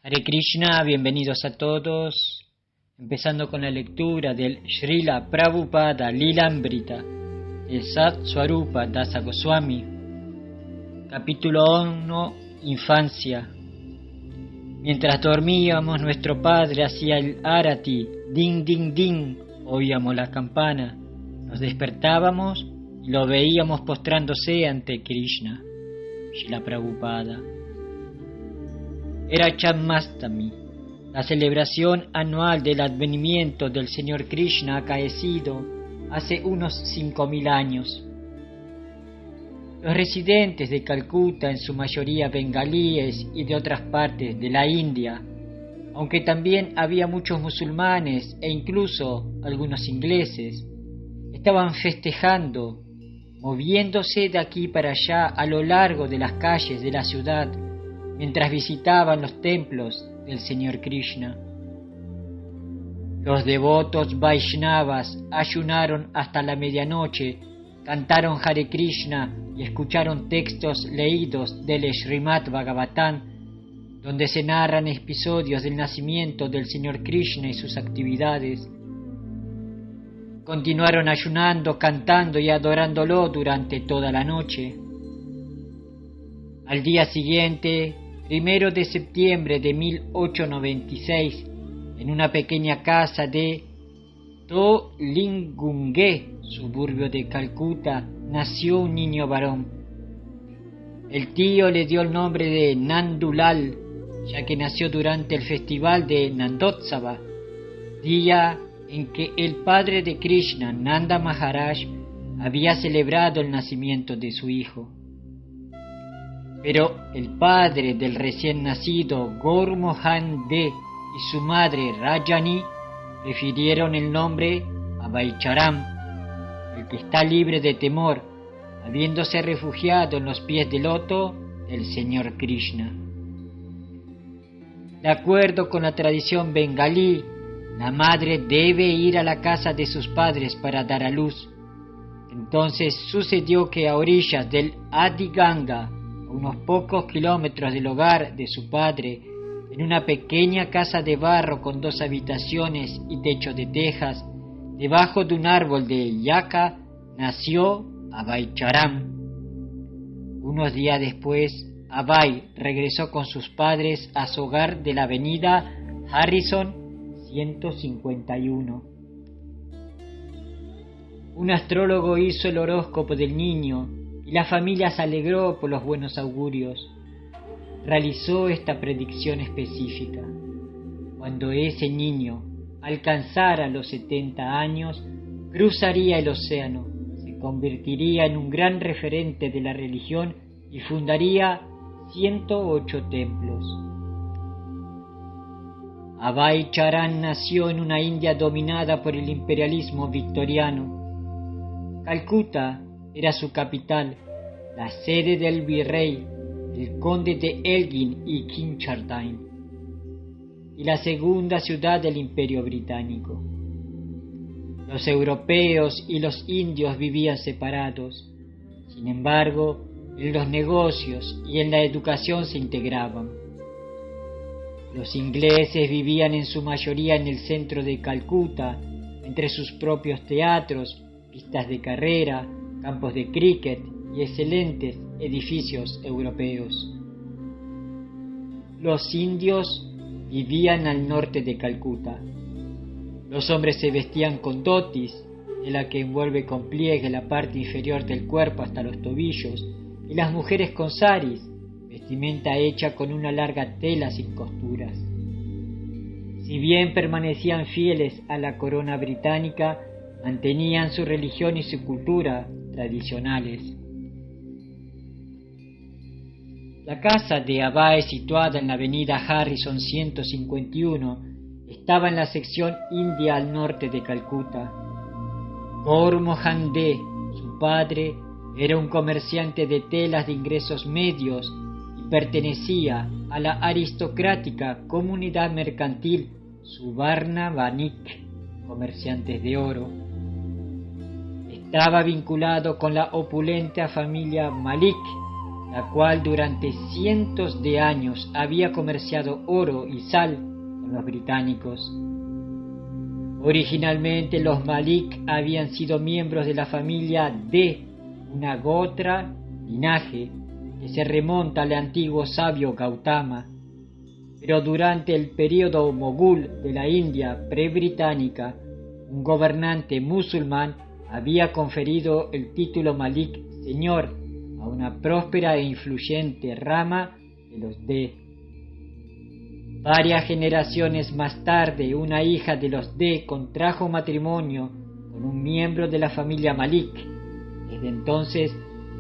Hare Krishna, bienvenidos a todos. Empezando con la lectura del Srila Prabhupada Lilamrita de Sat Swarupa Dasa Goswami. Capítulo 1, Infancia. Mientras dormíamos, nuestro padre hacía el arati, ding ding ding, oíamos la campana, nos despertábamos y lo veíamos postrándose ante Krishna. Srila Prabhupada. Era Janmastami, la celebración anual del advenimiento del Señor Krishna acaecido hace unos 5000 años. Los residentes de Calcuta, en su mayoría bengalíes y de otras partes de la India, aunque también había muchos musulmanes e incluso algunos ingleses, estaban festejando, moviéndose de aquí para allá a lo largo de las calles de la ciudad, mientras visitaban los templos del Señor Krishna. Los devotos Vaishnavas ayunaron hasta la medianoche, cantaron Hare Krishna y escucharon textos leídos del Srimad Bhagavatam, donde se narran episodios del nacimiento del Señor Krishna y sus actividades. Continuaron ayunando, cantando y adorándolo durante toda la noche. Al día siguiente, 1 de septiembre de 1896, en una pequeña casa de Tolingunge, suburbio de Calcuta, nació un niño varón. El tío le dio el nombre de Nandulal, ya que nació durante el festival de Nandotsava, día en que el padre de Krishna, Nanda Maharaj, había celebrado el nacimiento de su hijo. Pero el padre del recién nacido Gaur Mohan De y su madre Rajani prefirieron el nombre Abhaycharan, el que está libre de temor, habiéndose refugiado en los pies del loto del Señor Krishna. De acuerdo con la tradición bengalí, la madre debe ir a la casa de sus padres para dar a luz. Entonces sucedió que a orillas del Adi Ganga, a unos pocos kilómetros del hogar de su padre, en una pequeña casa de barro con 2 habitaciones y techo de tejas, debajo de un árbol de yaca, nació Abhaycharan. Unos días después, Abhay regresó con sus padres a su hogar de la avenida Harrison 151. Un astrólogo hizo el horóscopo del niño y la familia se alegró por los buenos augurios. Realizó esta predicción específica: cuando ese niño alcanzara los 70 años, cruzaría el océano, se convertiría en un gran referente de la religión y fundaría 108 templos. Abhaycharan nació en una India dominada por el imperialismo victoriano. Calcuta era su capital, la sede del virrey, el conde de Elgin y Chinchardine, y la segunda ciudad del Imperio Británico. Los europeos y los indios vivían separados. Sin embargo, en los negocios y en la educación se integraban. Los ingleses vivían en su mayoría en el centro de Calcuta, entre sus propios teatros, pistas de carrera, campos de cricket y excelentes edificios europeos. Los indios vivían al norte de Calcuta. Los hombres se vestían con dhotis, de la que envuelve con pliegue la parte inferior del cuerpo hasta los tobillos, y las mujeres con saris, vestimenta hecha con una larga tela sin costuras. Si bien permanecían fieles a la corona británica, mantenían su religión y su cultura tradicionales. La casa de Abhay, situada en la avenida Harrison 151, estaba en la sección india al norte de Calcuta. Gaur Mohan De, su padre, era un comerciante de telas de ingresos medios y pertenecía a la aristocrática comunidad mercantil Subarna Banik, comerciantes de oro. Estaba vinculado con la opulenta familia Malik, la cual durante cientos de años había comerciado oro y sal con los británicos. Originalmente los Malik habían sido miembros de la familia de una Gotra, linaje que se remonta al antiguo sabio Gautama, pero durante el período mogul de la India pre-británica, un gobernante musulmán había conferido el título Malik señor a una próspera e influyente rama de los De. Varias generaciones más tarde, una hija de los De contrajo matrimonio con un miembro de la familia Malik. Desde entonces,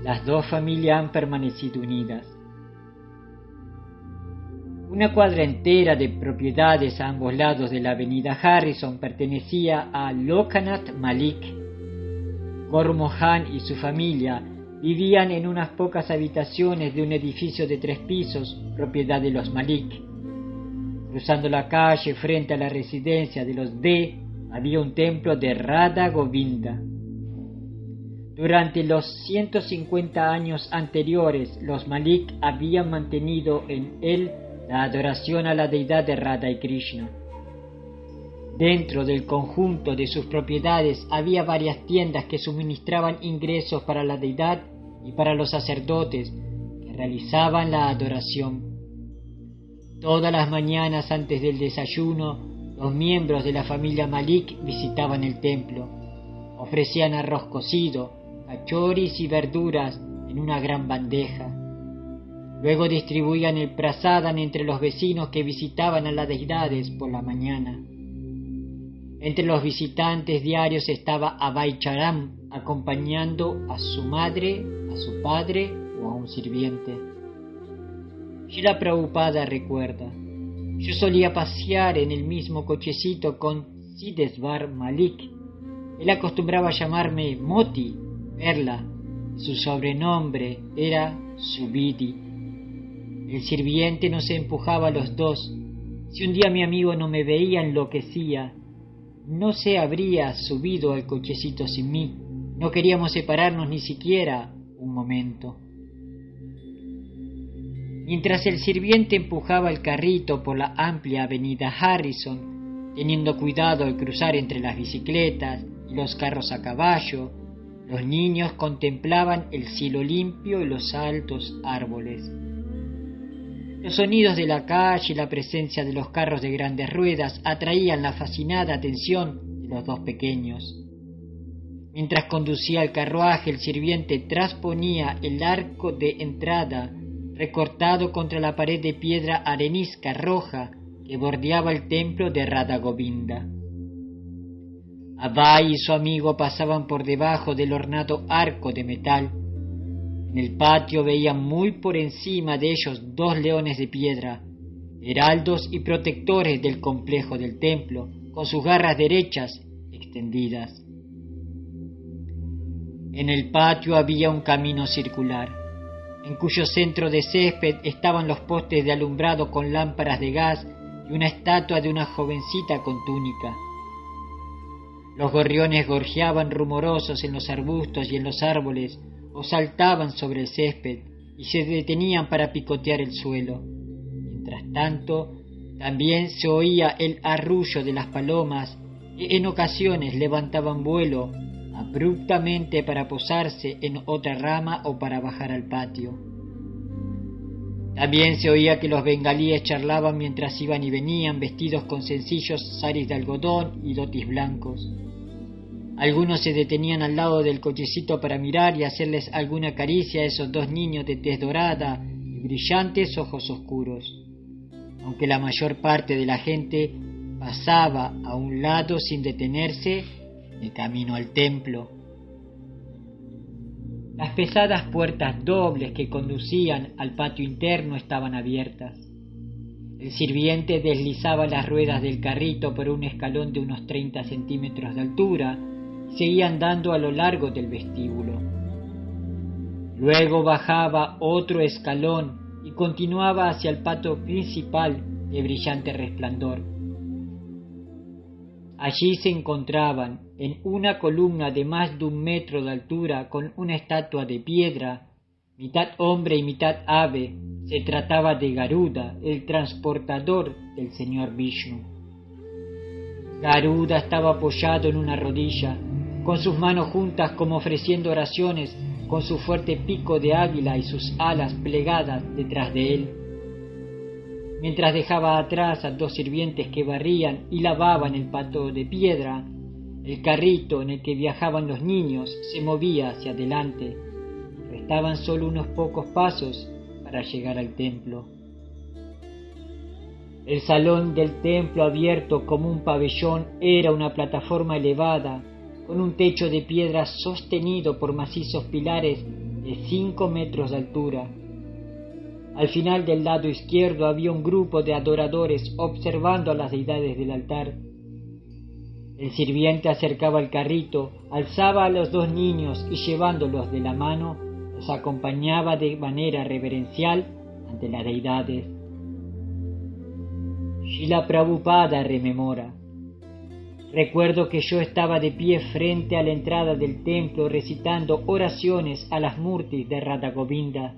las dos familias han permanecido unidas. Una cuadra entera de propiedades a ambos lados de la avenida Harrison pertenecía a Lokanath Malik. Gormohan y su familia vivían en unas pocas habitaciones de un edificio de 3 pisos, propiedad de los Malik. Cruzando la calle frente a la residencia de los De, había un templo de Radha Govinda. Durante los 150 años anteriores, los Malik habían mantenido en él la adoración a la deidad de Radha y Krishna. Dentro del conjunto de sus propiedades había varias tiendas que suministraban ingresos para la deidad y para los sacerdotes que realizaban la adoración. Todas las mañanas antes del desayuno, los miembros de la familia Malik visitaban el templo. Ofrecían arroz cocido, cachoris y verduras en una gran bandeja. Luego distribuían el prasadam entre los vecinos que visitaban a las deidades por la mañana. Entre los visitantes diarios estaba Abhay Charan, acompañando a su madre, a su padre o a un sirviente. Srila Prabhupada recuerda: yo solía pasear en el mismo cochecito con Sidesvar Malik. Él acostumbraba llamarme Moti, Perla. Su sobrenombre era Subidi. El sirviente nos empujaba a los dos. Si un día mi amigo no me veía, enloquecía. No se habría subido al cochecito sin mí. No queríamos separarnos ni siquiera un momento. Mientras el sirviente empujaba el carrito por la amplia avenida Harrison, teniendo cuidado al cruzar entre las bicicletas y los carros a caballo, los niños contemplaban el cielo limpio y los altos árboles. Los sonidos de la calle y la presencia de los carros de grandes ruedas atraían la fascinada atención de los dos pequeños. Mientras conducía el carruaje, el sirviente trasponía el arco de entrada recortado contra la pared de piedra arenisca roja que bordeaba el templo de Radha Govinda. Abhay y su amigo pasaban por debajo del ornado arco de metal. En el patio veían muy por encima de ellos 2 leones de piedra, heraldos y protectores del complejo del templo, con sus garras derechas extendidas. En el patio había un camino circular, en cuyo centro de césped estaban los postes de alumbrado con lámparas de gas y una estatua de una jovencita con túnica. Los gorriones gorjeaban rumorosos en los arbustos y en los árboles, o saltaban sobre el césped y se detenían para picotear el suelo. Mientras tanto, también se oía el arrullo de las palomas, que en ocasiones levantaban vuelo abruptamente para posarse en otra rama o para bajar al patio. También se oía que los bengalíes charlaban mientras iban y venían, vestidos con sencillos saris de algodón y dotis blancos. Algunos se detenían al lado del cochecito para mirar y hacerles alguna caricia a esos 2 niños de tez dorada y brillantes ojos oscuros, aunque la mayor parte de la gente pasaba a un lado sin detenerse de camino al templo. Las pesadas puertas dobles que conducían al patio interno estaban abiertas. El sirviente deslizaba las ruedas del carrito por un escalón de unos 30 centímetros de altura y seguía andando a lo largo del vestíbulo. Luego bajaba otro escalón y continuaba hacia el patio principal de brillante resplandor. Allí se encontraban, en una columna de más de 1 metro de altura con una estatua de piedra, mitad hombre y mitad ave, se trataba de Garuda, el transportador del señor Vishnu. Garuda estaba apoyado en una rodilla, con sus manos juntas como ofreciendo oraciones, con su fuerte pico de águila y sus alas plegadas detrás de él. Mientras dejaba atrás a 2 sirvientes que barrían y lavaban el pato de piedra, el carrito en el que viajaban los niños se movía hacia adelante. Restaban solo unos pocos pasos para llegar al templo. El salón del templo, abierto como un pabellón, era una plataforma elevada, con un techo de piedra sostenido por macizos pilares de 5 metros de altura. Al final del lado izquierdo había un grupo de adoradores observando a las deidades del altar. El sirviente acercaba el carrito, alzaba a los 2 niños y llevándolos de la mano, los acompañaba de manera reverencial ante las deidades. Srila Prabhupada rememora: recuerdo que yo estaba de pie frente a la entrada del templo recitando oraciones a las murtis de Radha Govinda.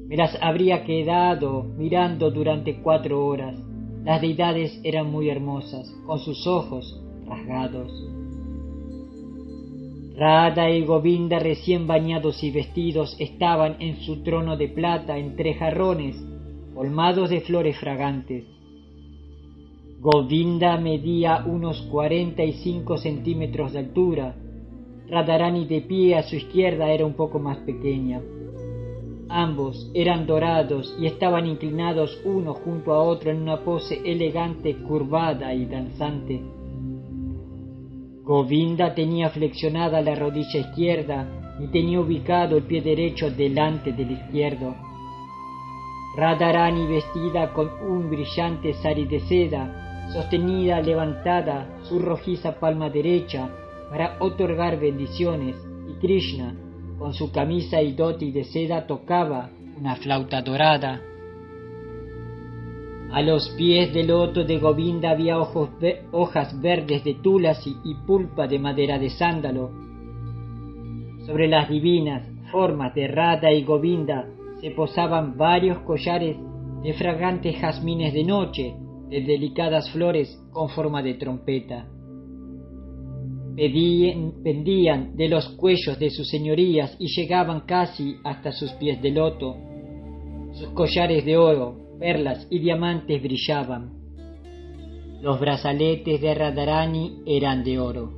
Me las habría quedado mirando durante 4 horas. Las deidades eran muy hermosas, con sus ojos rasgados. Radha y Govinda, recién bañados y vestidos, estaban en su trono de plata entre jarrones colmados de flores fragantes. Govinda medía unos 45 centímetros de altura. Radharani, de pie a su izquierda, era un poco más pequeña. Ambos eran dorados y estaban inclinados uno junto a otro en una pose elegante, curvada y danzante. Govinda tenía flexionada la rodilla izquierda y tenía ubicado el pie derecho delante del izquierdo. Radharani, vestida con un brillante sari de seda, sostenía levantada su rojiza palma derecha para otorgar bendiciones, y Krishna, con su camisa y dhoti de seda, tocaba una flauta dorada. A los pies del loto de Govinda había hojas verdes de tulasi y pulpa de madera de sándalo. Sobre las divinas formas de Radha y Govinda se posaban varios collares de fragantes jazmines de noche, de delicadas flores con forma de trompeta. Pendían de los cuellos de sus señorías y llegaban casi hasta sus pies de loto. Sus collares de oro, perlas y diamantes brillaban. Los brazaletes de Radharani eran de oro.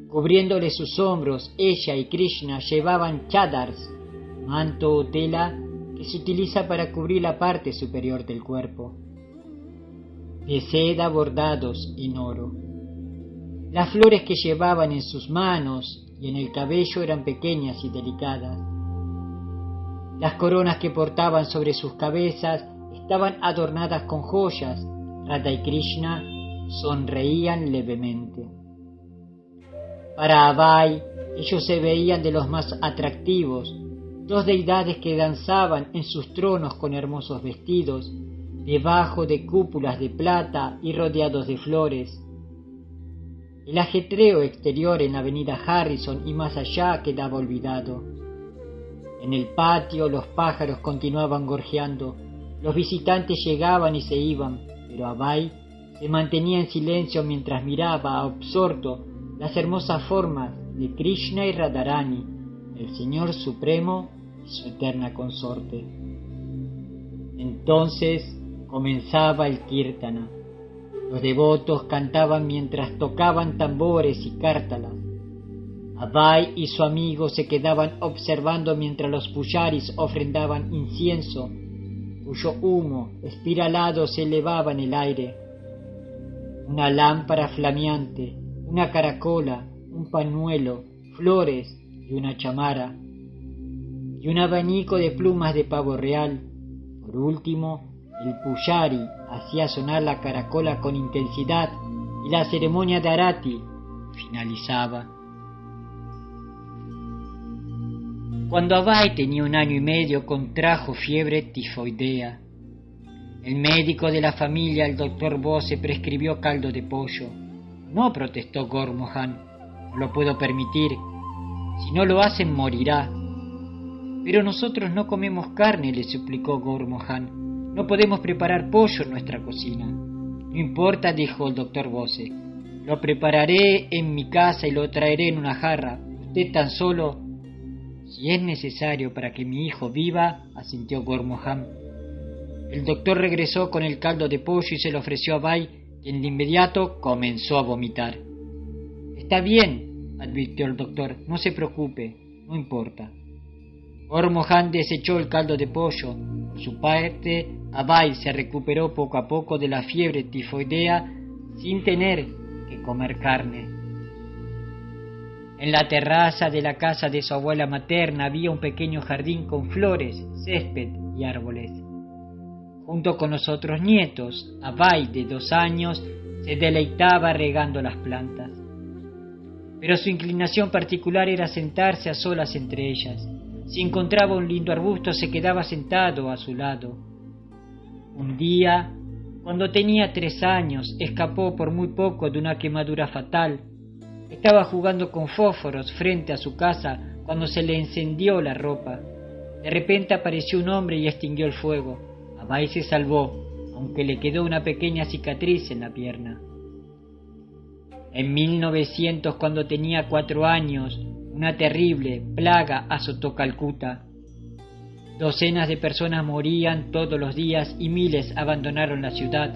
Cubriéndole sus hombros, ella y Krishna llevaban chadars, manto o tela que se utiliza para cubrir la parte superior del cuerpo, de seda bordados en oro. Las flores que llevaban en sus manos y en el cabello eran pequeñas y delicadas. Las coronas que portaban sobre sus cabezas estaban adornadas con joyas. Radha y Krishna sonreían levemente. Para Abhay, ellos se veían de los más atractivos, 2 deidades que danzaban en sus tronos con hermosos vestidos, debajo de cúpulas de plata y rodeados de flores. El ajetreo exterior en la avenida Harrison y más allá quedaba olvidado. En el patio los pájaros continuaban gorjeando, los visitantes llegaban y se iban, pero Abhay se mantenía en silencio mientras miraba absorto las hermosas formas de Krishna y Radharani, el Señor Supremo y su eterna consorte. Entonces comenzaba el kirtana. Los devotos cantaban mientras tocaban tambores y cártalas. Abhay y su amigo se quedaban observando mientras los pujaris ofrendaban incienso, cuyo humo espiralado se elevaba en el aire. Una lámpara flameante, una caracola, un pañuelo, flores y una chamara, y un abanico de plumas de pavo real. Por último, el pujari hacía sonar la caracola con intensidad y la ceremonia de Arati finalizaba. Cuando Abhay tenía 1 año y medio, contrajo fiebre tifoidea. El médico de la familia, el doctor Bose, prescribió caldo de pollo. No, protestó Gaur Mohan, no lo puedo permitir. Si no lo hacen, morirá. Pero nosotros no comemos carne, le suplicó Gormohan. No podemos preparar pollo en nuestra cocina. No importa, dijo el doctor Bose. Lo prepararé en mi casa y lo traeré en una jarra. Usted tan solo... Si es necesario para que mi hijo viva, asintió Gormohan. El doctor regresó con el caldo de pollo y se lo ofreció a Bai, quien de inmediato comenzó a vomitar. Está bien, advirtió el doctor, no se preocupe, no importa. Gormohan desechó el caldo de pollo. Por su parte, Abai se recuperó poco a poco de la fiebre tifoidea sin tener que comer carne. En la terraza de la casa de su abuela materna había un pequeño jardín con flores, césped y árboles. Junto con los otros nietos, Abai, de 2 años, se deleitaba regando las plantas. Pero su inclinación particular era sentarse a solas entre ellas. Si encontraba un lindo arbusto, se quedaba sentado a su lado. Un día, cuando tenía 3 años, escapó por muy poco de una quemadura fatal. Estaba jugando con fósforos frente a su casa cuando se le encendió la ropa. De repente apareció un hombre y extinguió el fuego. Abai se salvó, aunque le quedó una pequeña cicatriz en la pierna. En 1900, cuando tenía 4 años, una terrible plaga azotó Calcuta. Docenas de personas morían todos los días y miles abandonaron la ciudad.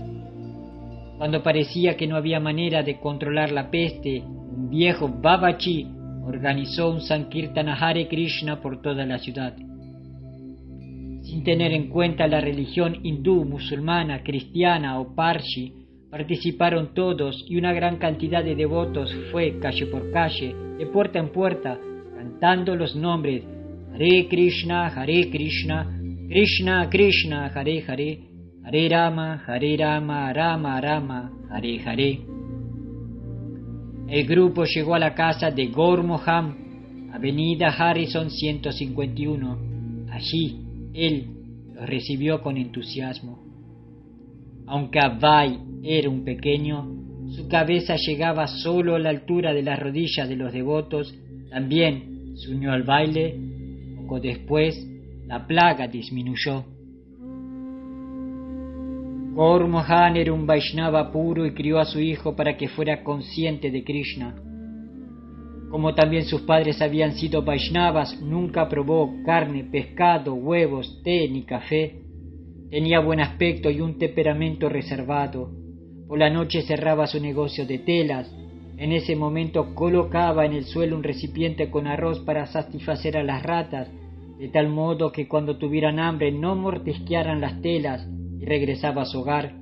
Cuando parecía que no había manera de controlar la peste, un viejo Babaji organizó un Sankirtana Hare Krishna por toda la ciudad. Sin tener en cuenta la religión hindú, musulmana, cristiana o parsi, participaron todos y una gran cantidad de devotos fue calle por calle, de puerta en puerta, cantando los nombres Hare Krishna, Krishna Krishna, Hare Hare, Hare Rama, Rama Rama, Hare Hare. El grupo llegó a la casa de Gormohan, avenida Harrison 151. Allí él los recibió con entusiasmo. Aunque Abai era un pequeño, su cabeza llegaba solo a la altura de las rodillas de los devotos. También se unió al baile. Poco después, la plaga disminuyó. Gormohan era un Vaishnava puro y crió a su hijo para que fuera consciente de Krishna. Como también sus padres habían sido Vaishnavas, nunca probó carne, pescado, huevos, té ni café. Tenía buen aspecto y un temperamento reservado. Por la noche cerraba su negocio de telas. En ese momento colocaba en el suelo un recipiente con arroz para satisfacer a las ratas, de tal modo que cuando tuvieran hambre no mordisquearan las telas, y regresaba a su hogar.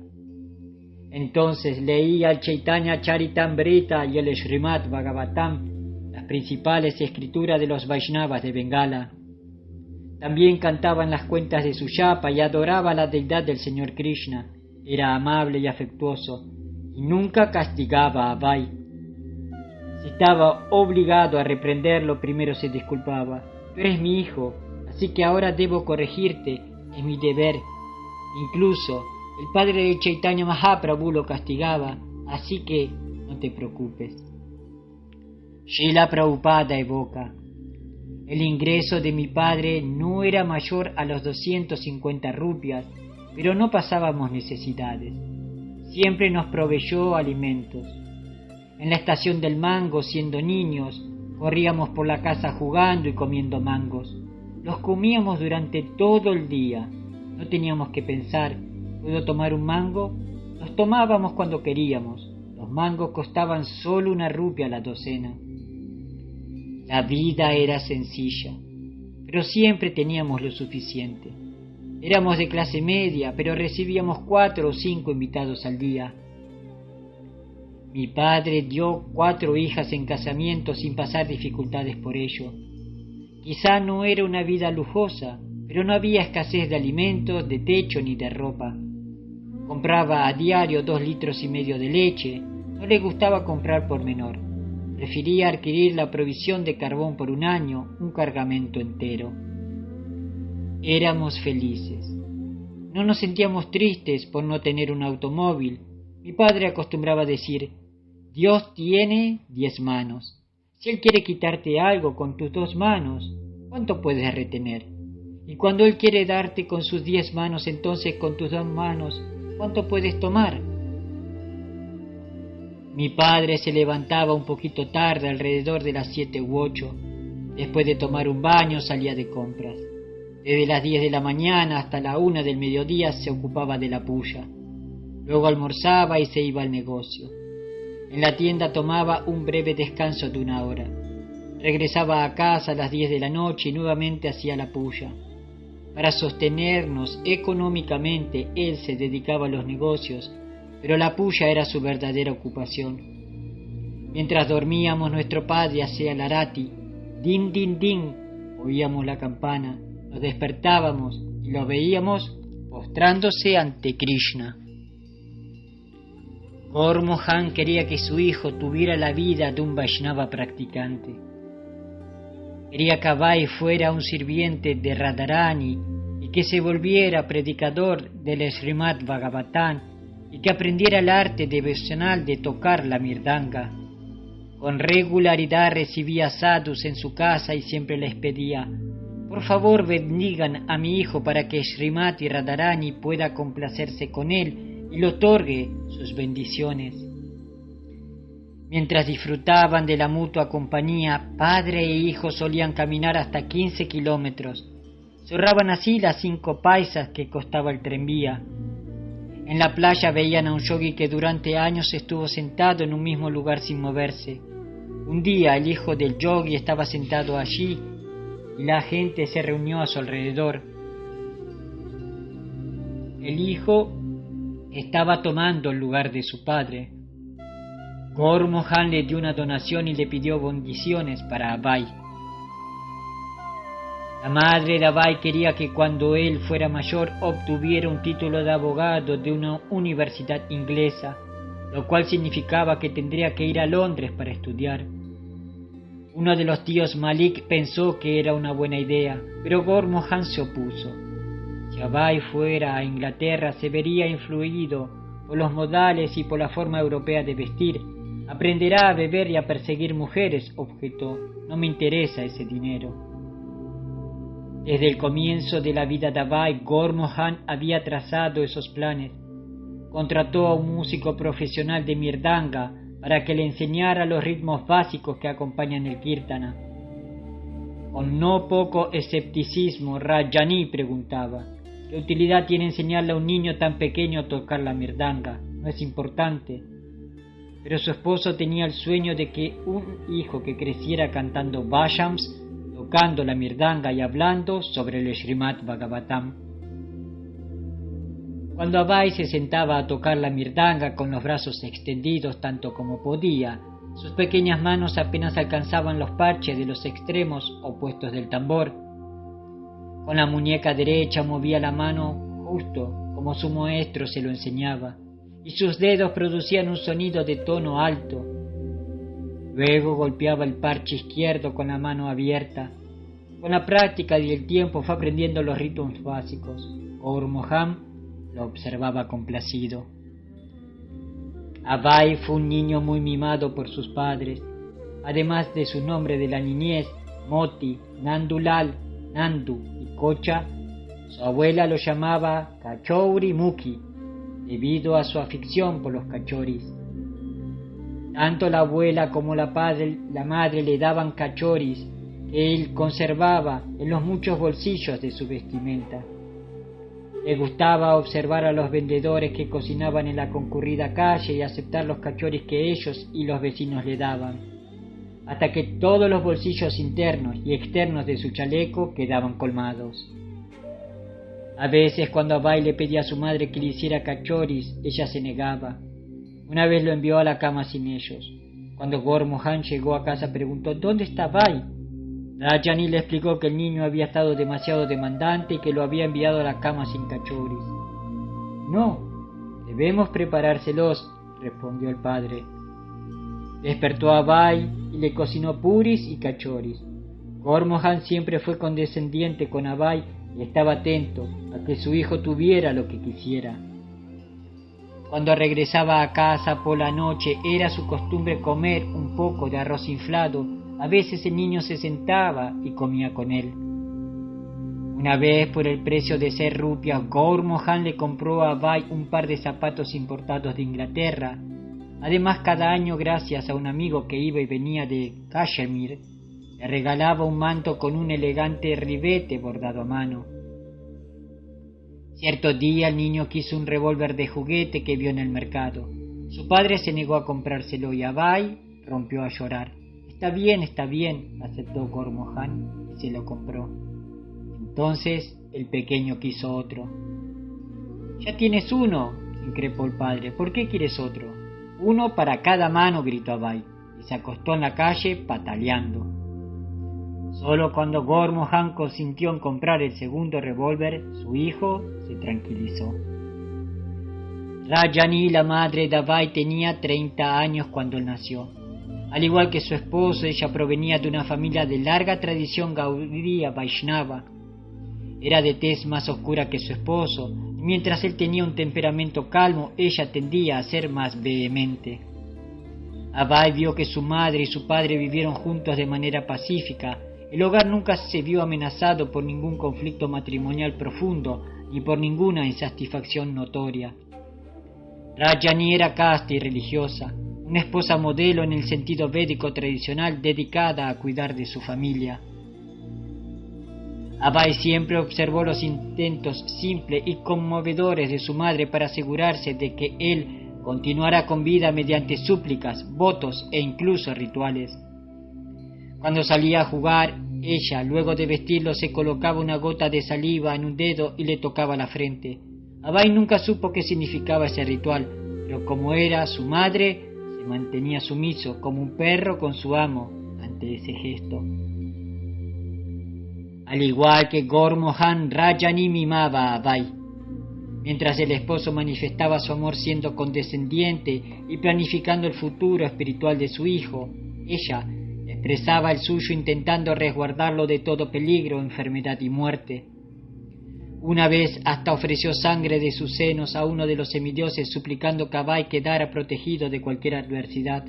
Entonces leía el Chaitanya Charitamrita y el Srimad Bhagavatam, las principales escrituras de los Vaishnavas de Bengala. También cantaba en las cuentas de su yapa y adoraba a la deidad del Señor Krishna. Era amable y afectuoso, y nunca castigaba a Abai. Si estaba obligado a reprenderlo, primero se disculpaba. Tú eres mi hijo, así que ahora debo corregirte, es mi deber. Incluso el padre de Chaitanya Mahaprabhu lo castigaba, así que no te preocupes. Srila Prabhupada evoca: el ingreso de mi padre no era mayor a los 250 rupias, pero no pasábamos necesidades. Siempre nos proveyó alimentos. En la estación del mango, siendo niños, corríamos por la casa jugando y comiendo mangos. Los comíamos durante todo el día. No teníamos que pensar, ¿puedo tomar un mango? Los tomábamos cuando queríamos. Los mangos costaban solo 1 rupia la docena. La vida era sencilla, pero siempre teníamos lo suficiente. Éramos de clase media, pero recibíamos 4 o 5 invitados al día. Mi padre dio 4 hijas en casamiento sin pasar dificultades por ello. Quizá no era una vida lujosa, pero no había escasez de alimentos, de techo ni de ropa. Compraba a diario 2,5 litros de leche. No le gustaba comprar por menor. Prefería adquirir la provisión de carbón por 1 año, un cargamento entero. Éramos felices. No nos sentíamos tristes por no tener un automóvil. Mi padre acostumbraba decir: Dios tiene 10 manos. Si Él quiere quitarte algo con tus 2 manos, ¿cuánto puedes retener? Y cuando él quiere darte con sus 10 manos, entonces con tus 2 manos, ¿cuánto puedes tomar? Mi padre se levantaba un poquito tarde, alrededor de las 7 u 8. Después de tomar un baño salía de compras. Desde las 10 de la mañana hasta la 1 del mediodía se ocupaba de la puya. Luego almorzaba y se iba al negocio. En la tienda tomaba un breve descanso de 1 hora. Regresaba a casa a las 10 de la noche y nuevamente hacía la puya. Para sostenernos económicamente, él se dedicaba a los negocios, pero la puya era su verdadera ocupación. Mientras dormíamos, nuestro padre hacía el arati. Din, din, din. Oíamos la campana, nos despertábamos y lo veíamos postrándose ante Krishna. Gaur Mohan quería que su hijo tuviera la vida de un Vaishnava practicante. Quería que Abhay fuera un sirviente de Radharani y que se volviera predicador del Srimad Bhagavatam y que aprendiera el arte devocional de tocar la mirdanga. Con regularidad recibía sadhus en su casa y siempre les pedía: por favor bendigan a mi hijo para que Srimati Radharani pueda complacerse con él y le otorgue sus bendiciones. Mientras disfrutaban de la mutua compañía, padre e hijo solían caminar hasta 15 kilómetros. Se ahorraban así las 5 paisas que costaba el tranvía. En la playa veían a un yogi que durante años estuvo sentado en un mismo lugar sin moverse. Un día el hijo del yogi estaba sentado allí y la gente se reunió a su alrededor. El hijo estaba tomando el lugar de su padre. Gaur Mohan le dio una donación y le pidió bendiciones para Abhay. La madre de Abhay quería que cuando él fuera mayor obtuviera un título de abogado de una universidad inglesa, lo cual significaba que tendría que ir a Londres para estudiar. Uno de los tíos Malik pensó que era una buena idea, pero Gaur Mohan se opuso. Si Abhay fuera a Inglaterra se vería influido por los modales y por la forma europea de vestir. Aprenderá a beber y a perseguir mujeres, objetó. No me interesa ese dinero. Desde el comienzo de la vida de Abhay, Gaur Mohan había trazado esos planes. Contrató a un músico profesional de mirdanga para que le enseñara los ritmos básicos que acompañan el kirtana. Con no poco escepticismo, Rajani preguntaba: ¿qué utilidad tiene enseñarle a un niño tan pequeño a tocar la mirdanga? No es importante. Pero su esposo tenía el sueño de que un hijo que creciera cantando bhajans, tocando la mirdanga y hablando sobre el Srimad Bhagavatam. Cuando Abhay se sentaba a tocar la mirdanga con los brazos extendidos tanto como podía, sus pequeñas manos apenas alcanzaban los parches de los extremos opuestos del tambor. Con la muñeca derecha movía la mano justo como su maestro se lo enseñaba, y sus dedos producían un sonido de tono alto. Luego golpeaba el parche izquierdo con la mano abierta. Con la práctica y el tiempo fue aprendiendo los ritmos básicos. Gaur Mohan lo observaba complacido. Abhay fue un niño muy mimado por sus padres. Además de su nombre de la niñez, Moti, Nandulal, Nandu y Kocha, su abuela lo llamaba Kachouri Mukhi, debido a su afición por los cachoris. Tanto la abuela como la madre le daban cachoris que él conservaba en los muchos bolsillos de su vestimenta. Le gustaba observar a los vendedores que cocinaban en la concurrida calle y aceptar los cachoris que ellos y los vecinos le daban, hasta que todos los bolsillos internos y externos de su chaleco quedaban colmados. A veces, cuando Abhay le pedía a su madre que le hiciera cachoris, ella se negaba. Una vez lo envió a la cama sin ellos. Cuando Gaur Mohan llegó a casa preguntó: ¿dónde está Abhay? Rajani le explicó que el niño había estado demasiado demandante y que lo había enviado a la cama sin cachoris. No, debemos preparárselos, respondió el padre. Despertó a Abhay y le cocinó puris y cachoris. Gaur Mohan siempre fue condescendiente con Abhay y estaba atento a que su hijo tuviera lo que quisiera. Cuando regresaba a casa por la noche era su costumbre comer un poco de arroz inflado. A veces el niño se sentaba y comía con él. Una vez, por el precio de 6 rupias, Gaur Mohan le compró a Abai un par de zapatos importados de Inglaterra. Además, cada año, gracias a un amigo que iba y venía de Kashmir, le regalaba un manto con un elegante ribete bordado a mano. Cierto día el niño quiso un revólver de juguete que vio en el mercado. Su padre se negó a comprárselo y Abai rompió a llorar. Está bien, aceptó Gaur Mohan y se lo compró. Entonces el pequeño quiso otro. Ya tienes uno, increpó el padre. ¿Por qué quieres otro? Uno para cada mano, gritó Abai, y se acostó en la calle pataleando. Solo cuando Gaur Mohan consintió en comprar el segundo revólver, su hijo se tranquilizó. Rajani, la madre de Abai, tenía 30 años cuando él nació. Al igual que su esposo, ella provenía de una familia de larga tradición Gaudiya Vaishnava. Era de tez más oscura que su esposo, y mientras él tenía un temperamento calmo, ella tendía a ser más vehemente. Abai vio que su madre y su padre vivieron juntos de manera pacífica. El hogar nunca se vio amenazado por ningún conflicto matrimonial profundo, ni por ninguna insatisfacción notoria. Rajani era casta y religiosa, una esposa modelo en el sentido védico tradicional dedicada a cuidar de su familia. Abai siempre observó los intentos simples y conmovedores de su madre para asegurarse de que él continuara con vida mediante súplicas, votos e incluso rituales. Cuando salía a jugar, ella, luego de vestirlo, se colocaba una gota de saliva en un dedo y le tocaba la frente. Abai nunca supo qué significaba ese ritual, pero como era su madre, se mantenía sumiso como un perro con su amo ante ese gesto. Al igual que Gaur Mohan, Rajani mimaba a Abai. Mientras el esposo manifestaba su amor siendo condescendiente y planificando el futuro espiritual de su hijo, ella expresaba el suyo intentando resguardarlo de todo peligro, enfermedad y muerte. Una vez hasta ofreció sangre de sus senos a uno de los semidioses suplicando que Abai quedara protegido de cualquier adversidad.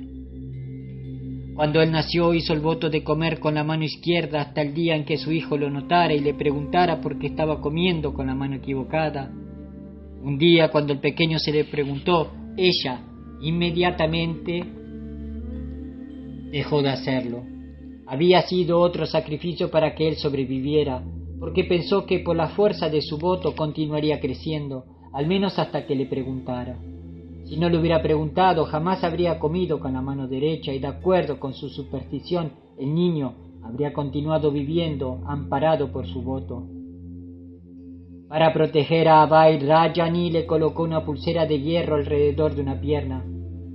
Cuando él nació hizo el voto de comer con la mano izquierda hasta el día en que su hijo lo notara y le preguntara por qué estaba comiendo con la mano equivocada. Un día, cuando el pequeño se le preguntó, ella inmediatamente dejó de hacerlo. Había sido otro sacrificio para que él sobreviviera, porque pensó que por la fuerza de su voto continuaría creciendo, al menos hasta que le preguntara. Si no le hubiera preguntado, jamás habría comido con la mano derecha y, de acuerdo con su superstición, el niño habría continuado viviendo amparado por su voto. Para proteger a Abai, Rajani le colocó una pulsera de hierro alrededor de una pierna.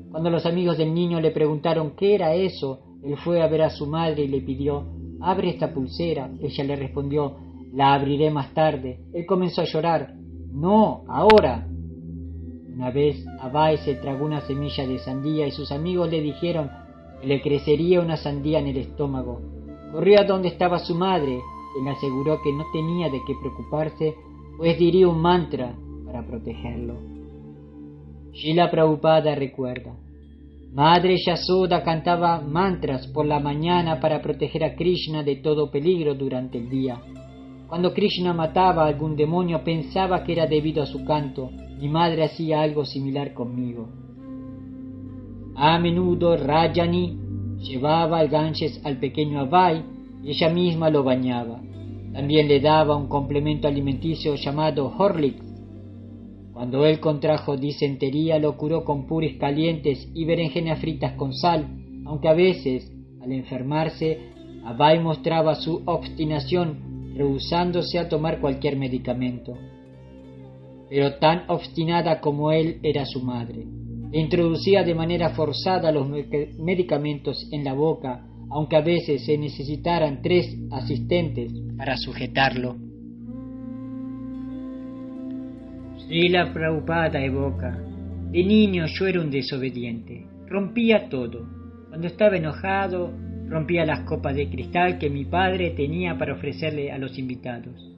Cuando los amigos del niño le preguntaron qué era eso, él fue a ver a su madre y le pidió: «Abre esta pulsera». Ella le respondió: «La abriré más tarde». Él comenzó a llorar: «No, ahora». Una vez Abai se tragó una semilla de sandía y sus amigos le dijeron que le crecería una sandía en el estómago. Corrió a donde estaba su madre, quien le aseguró que no tenía de qué preocuparse, pues diría un mantra para protegerlo. Srila Prabhupada recuerda: Madre Yasoda cantaba mantras por la mañana para proteger a Krishna de todo peligro durante el día. Cuando Krishna mataba a algún demonio pensaba que era debido a su canto. Mi madre hacía algo similar conmigo. A menudo Rajani llevaba el Ganges al pequeño Abai y ella misma lo bañaba. También le daba un complemento alimenticio llamado Horlicks. Cuando él contrajo disentería lo curó con puris calientes y berenjenas fritas con sal, aunque a veces, al enfermarse, Abai mostraba su obstinación, rehusándose a tomar cualquier medicamento. Pero tan obstinada como él era su madre. Le introducía de manera forzada los medicamentos en la boca, aunque a veces se necesitaran 3 asistentes para sujetarlo. Srila Prabhupada evoca: de niño yo era un desobediente, rompía todo. Cuando estaba enojado, rompía las copas de cristal que mi padre tenía para ofrecerle a los invitados.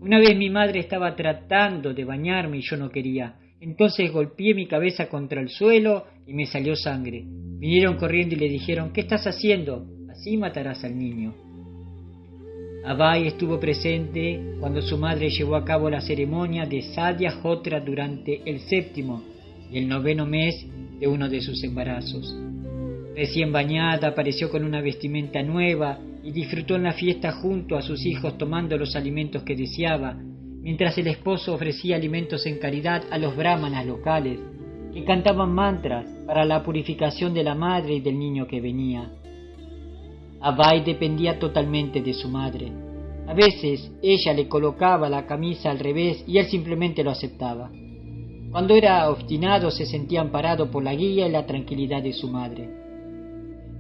Una vez mi madre estaba tratando de bañarme y yo no quería. Entonces golpeé mi cabeza contra el suelo y me salió sangre. Vinieron corriendo y le dijeron: ¿qué estás haciendo? Así matarás al niño. Abai estuvo presente cuando su madre llevó a cabo la ceremonia de Sadhya Hotra durante el 7º y el 9º mes de uno de sus embarazos. Recién bañada, apareció con una vestimenta nueva y disfrutó en la fiesta junto a sus hijos tomando los alimentos que deseaba, mientras el esposo ofrecía alimentos en caridad a los brahmanas locales, que cantaban mantras para la purificación de la madre y del niño que venía. Abai dependía totalmente de su madre. A veces ella le colocaba la camisa al revés y él simplemente lo aceptaba. Cuando era obstinado se sentía amparado por la guía y la tranquilidad de su madre.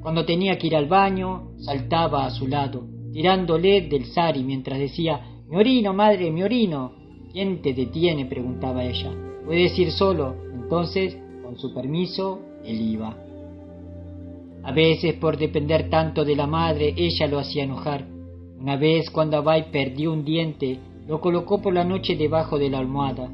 Cuando tenía que ir al baño, saltaba a su lado, tirándole del sari mientras decía: «¡Me orino, madre, me orino!». «¿Quién te detiene?», preguntaba ella. «Puedes ir solo». Entonces, con su permiso, él iba. A veces, por depender tanto de la madre, ella lo hacía enojar. Una vez, cuando Abai perdió un diente, lo colocó por la noche debajo de la almohada.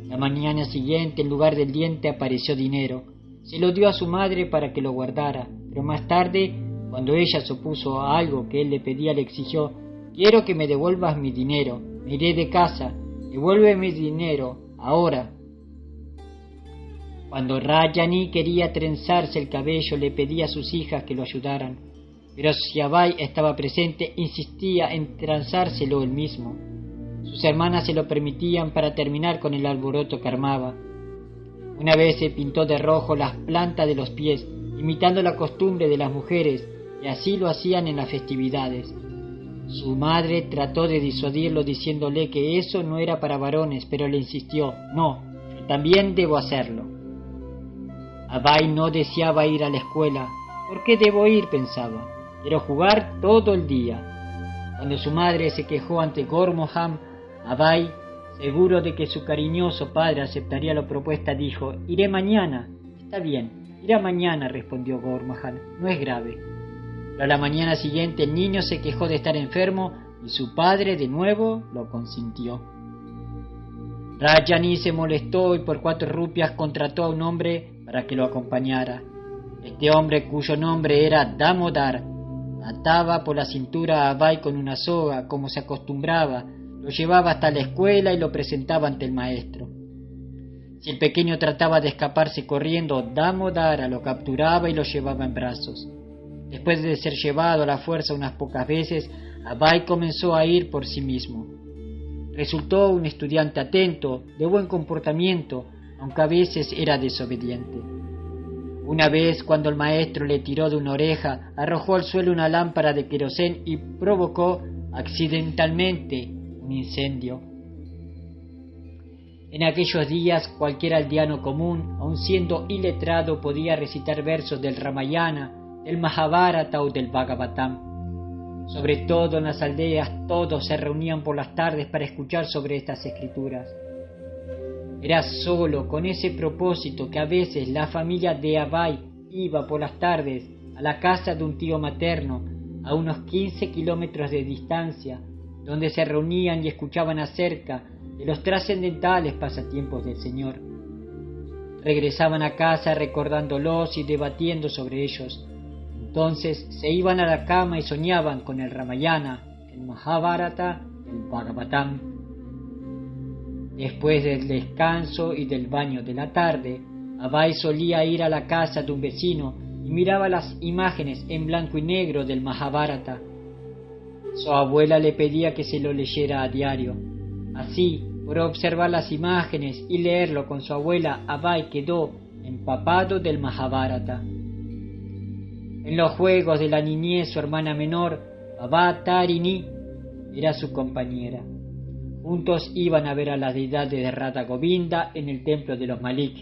La mañana siguiente, en lugar del diente, apareció dinero. Se lo dio a su madre para que lo guardara, pero más tarde, cuando ella se opuso a algo que él le pedía, le exigió: «Quiero que me devuelvas mi dinero. Me iré de casa. Devuélveme mi dinero, ahora». Cuando Rajani quería trenzarse el cabello, le pedía a sus hijas que lo ayudaran, pero si Abai estaba presente, insistía en tranzárselo él mismo. Sus hermanas se lo permitían para terminar con el alboroto que armaba. Una vez se pintó de rojo las plantas de los pies, imitando la costumbre de las mujeres, y así lo hacían en las festividades. Su madre trató de disuadirlo diciéndole que eso no era para varones, pero le insistió: «No, yo también debo hacerlo». Abai no deseaba ir a la escuela. «¿Por qué debo ir?», pensaba. «Quiero jugar todo el día». Cuando su madre se quejó ante Gormohan, Abai, seguro de que su cariñoso padre aceptaría la propuesta, dijo: «Iré mañana». «Está bien, irá mañana», respondió Gormohan. «No es grave». Pero a la mañana siguiente el niño se quejó de estar enfermo y su padre de nuevo lo consintió. Rajani se molestó y por 4 rupias contrató a un hombre para que lo acompañara. Este hombre, cuyo nombre era Damodar, ataba por la cintura a Abai con una soga, como se acostumbraba, lo llevaba hasta la escuela y lo presentaba ante el maestro. Si el pequeño trataba de escaparse corriendo, Damodara lo capturaba y lo llevaba en brazos. Después de ser llevado a la fuerza unas pocas veces, Abai comenzó a ir por sí mismo. Resultó un estudiante atento, de buen comportamiento, aunque a veces era desobediente. Una vez, cuando el maestro le tiró de una oreja, arrojó al suelo una lámpara de querosén y provocó accidentalmente un incendio. En aquellos días, cualquier aldeano común, aun siendo iletrado, podía recitar versos del Ramayana, del Mahabharata o del Bhagavatam. Sobre todo en las aldeas, todos se reunían por las tardes para escuchar sobre estas escrituras. Era solo con ese propósito que a veces la familia de Abai iba por las tardes a la casa de un tío materno, a unos 15 kilómetros de distancia, donde se reunían y escuchaban acerca de los trascendentales pasatiempos del Señor. Regresaban a casa recordándolos y debatiendo sobre ellos. Entonces se iban a la cama y soñaban con el Ramayana, el Mahabharata, el Bhagavatam. Después del descanso y del baño de la tarde, Abai solía ir a la casa de un vecino y miraba las imágenes en blanco y negro del Mahabharata. Su abuela le pedía que se lo leyera a diario. Así, por observar las imágenes y leerlo con su abuela, Abai quedó empapado del Mahabharata. En los juegos de la niñez, su hermana menor, Baba Tarini, era su compañera. Juntos iban a ver a la deidad de Radha Govinda en el templo de los Malik.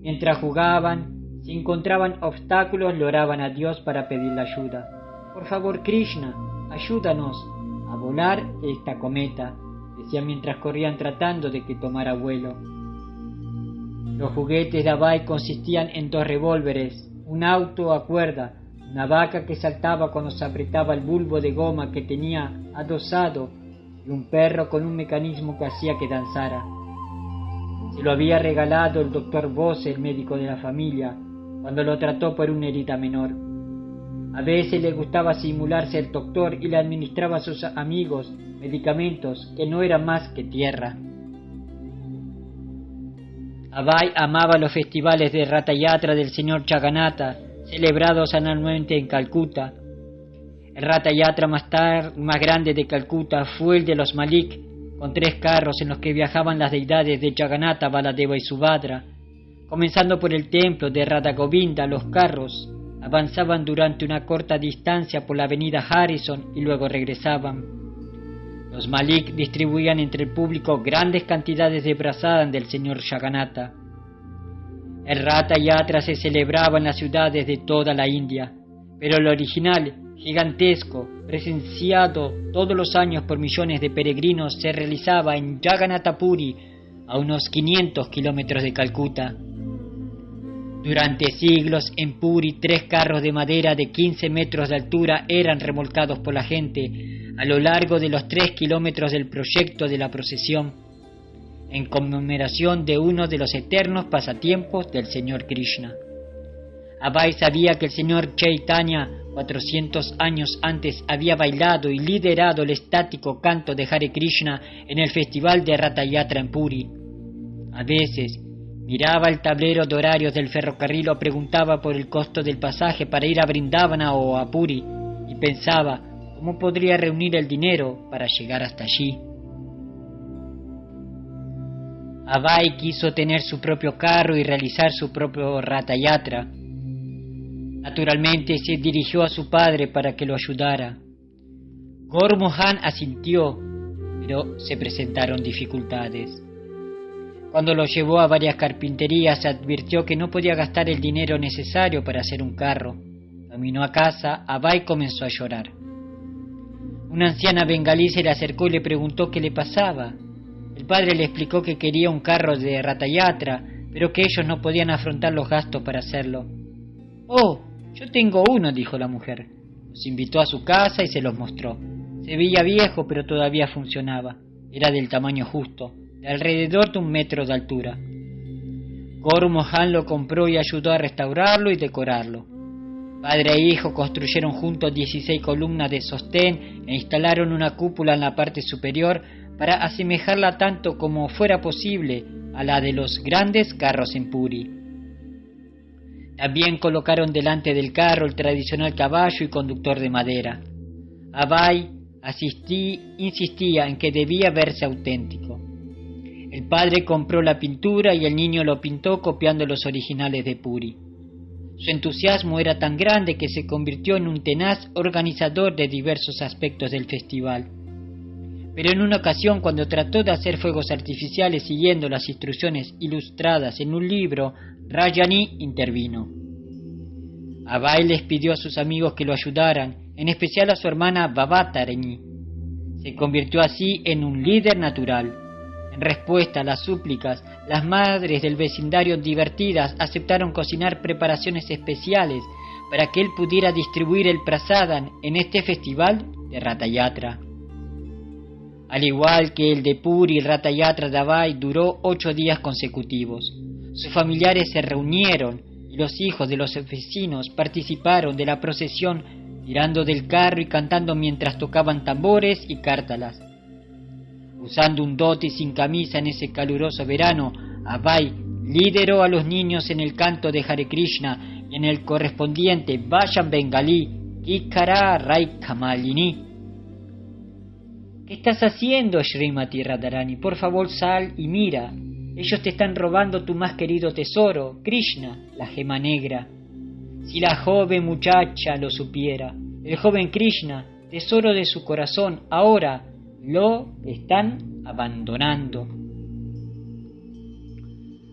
Mientras jugaban, si encontraban obstáculos, le oraban a Dios para pedirle ayuda. «Por favor, Krishna, ayúdanos a volar esta cometa», decían mientras corrían tratando de que tomara vuelo. Los juguetes de Abai consistían en 2 revólveres, un auto a cuerda, una vaca que saltaba cuando se apretaba el bulbo de goma que tenía adosado y un perro con un mecanismo que hacía que danzara. Se lo había regalado el doctor Bose, el médico de la familia, cuando lo trató por una herida menor. A veces le gustaba simular ser doctor y le administraba a sus amigos medicamentos que no eran más que tierra. Abai amaba los festivales de Ratha Yatra del señor Jagannatha, celebrados anualmente en Calcuta. El Ratha Yatra más grande de Calcuta fue el de los Malik, con 3 carros en los que viajaban las deidades de Jagannatha, Baladeva y Subhadra. Comenzando por el templo de Radha Govinda, los carros avanzaban durante una corta distancia por la avenida Harrison y luego regresaban. Los Malik distribuían entre el público grandes cantidades de prasadam del señor Jagannatha. El Ratha Yatra se celebraba en las ciudades de toda la India, pero el original, gigantesco, presenciado todos los años por millones de peregrinos, se realizaba en Jagannath Puri, a unos 500 kilómetros de Calcuta. Durante siglos en Puri 3 carros de madera de 15 metros de altura eran remolcados por la gente a lo largo de los 3 kilómetros del proyecto de la procesión, en conmemoración de uno de los eternos pasatiempos del Señor Krishna. Abai sabía que el Señor Chaitanya 400 años antes había bailado y liderado el estático canto de Hare Krishna en el festival de Ratha Yatra en Puri. A veces miraba el tablero de horarios del ferrocarril o preguntaba por el costo del pasaje para ir a Vrindavana o a Puri y pensaba cómo podría reunir el dinero para llegar hasta allí. Abai quiso tener su propio carro y realizar su propio Ratha Yatra. Naturalmente se dirigió a su padre para que lo ayudara. Gaur Mohan asintió, pero se presentaron dificultades. Cuando lo llevó a varias carpinterías, advirtió que no podía gastar el dinero necesario para hacer un carro. Caminó a casa, Abai comenzó a llorar. Una anciana bengalí se le acercó y le preguntó qué le pasaba. El padre le explicó que quería un carro de Ratha Yatra, pero que ellos no podían afrontar los gastos para hacerlo. «Oh, yo tengo uno», dijo la mujer. Los invitó a su casa y se los mostró. Se veía viejo, pero todavía funcionaba. Era del tamaño justo, de alrededor de 1 metro de altura. Gaur Mohan lo compró y ayudó a restaurarlo y decorarlo. Padre e hijo construyeron juntos 16 columnas de sostén e instalaron una cúpula en la parte superior para asemejarla tanto como fuera posible a la de los grandes carros en Puri. También colocaron delante del carro el tradicional caballo y conductor de madera. Abai insistía en que debía verse auténtico. El padre compró la pintura y el niño lo pintó copiando los originales de Puri. Su entusiasmo era tan grande que se convirtió en un tenaz organizador de diversos aspectos del festival. Pero en una ocasión, cuando trató de hacer fuegos artificiales siguiendo las instrucciones ilustradas en un libro, Rajani intervino. Abai les pidió a sus amigos que lo ayudaran, en especial a su hermana Babatarini. Se convirtió así en un líder natural. En respuesta a las súplicas, las madres del vecindario divertidas aceptaron cocinar preparaciones especiales para que él pudiera distribuir el prasadam en este festival de Ratha Yatra. Al igual que el de Puri, el Ratha Yatra de Abai duró 8 días consecutivos. Sus familiares se reunieron y los hijos de los vecinos participaron de la procesión tirando del carro y cantando mientras tocaban tambores y cártalas. Usando un dhoti sin camisa en ese caluroso verano, Abai lideró a los niños en el canto de Hare Krishna y en el correspondiente Vayan Bengalí, Kikara Rai Kamalini. ¿Qué estás haciendo, Srimati Radharani? Por favor, sal y mira. Ellos te están robando tu más querido tesoro, Krishna, la gema negra. Si la joven muchacha lo supiera, el joven Krishna, tesoro de su corazón, ahora lo están abandonando.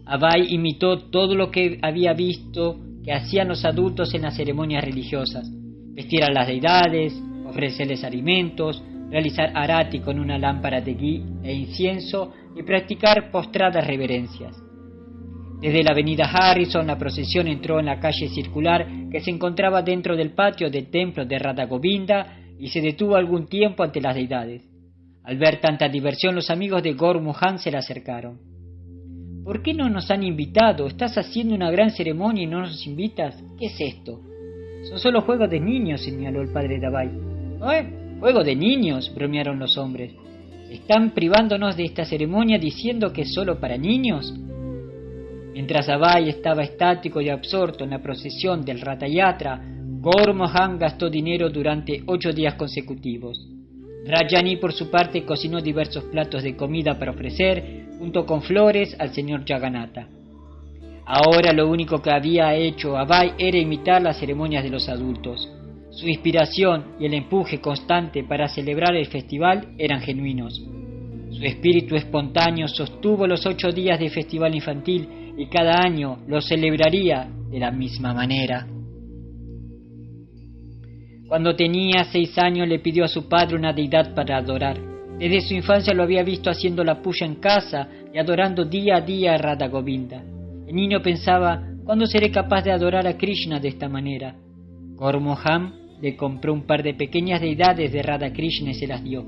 Abai imitó todo lo que había visto que hacían los adultos en las ceremonias religiosas: vestir a las deidades, ofrecerles alimentos, realizar arati con una lámpara de ghee e incienso y practicar postradas reverencias. Desde la avenida Harrison, la procesión entró en la calle circular que se encontraba dentro del patio del templo de Radha Govinda y se detuvo algún tiempo ante las deidades. Al ver tanta diversión, los amigos de Gaur Mohan se le acercaron. «¿Por qué no nos han invitado? Estás haciendo una gran ceremonia y no nos invitas. ¿Qué es esto?» Son solo juegos de niños, señaló el padre de Abai. Juegos de niños, bromearon los hombres. ¿Están privándonos de esta ceremonia diciendo que es solo para niños? Mientras Abai estaba estático y absorto en la procesión del Ratha Yatra, Gaur Mohan gastó dinero durante 8 días consecutivos. Rajani, por su parte, cocinó diversos platos de comida para ofrecer, junto con flores, al señor Jagannatha. Ahora lo único que había hecho Abai era imitar las ceremonias de los adultos. Su inspiración y el empuje constante para celebrar el festival eran genuinos. Su espíritu espontáneo sostuvo los 8 días de festival infantil y cada año lo celebraría de la misma manera. Cuando tenía 6 años le pidió a su padre una deidad para adorar. Desde su infancia lo había visto haciendo la puja en casa y adorando día a día a Radha Govinda. El niño pensaba, ¿cuándo seré capaz de adorar a Krishna de esta manera? Gaur Mohan le compró un par de pequeñas deidades de Radha Krishna y se las dio.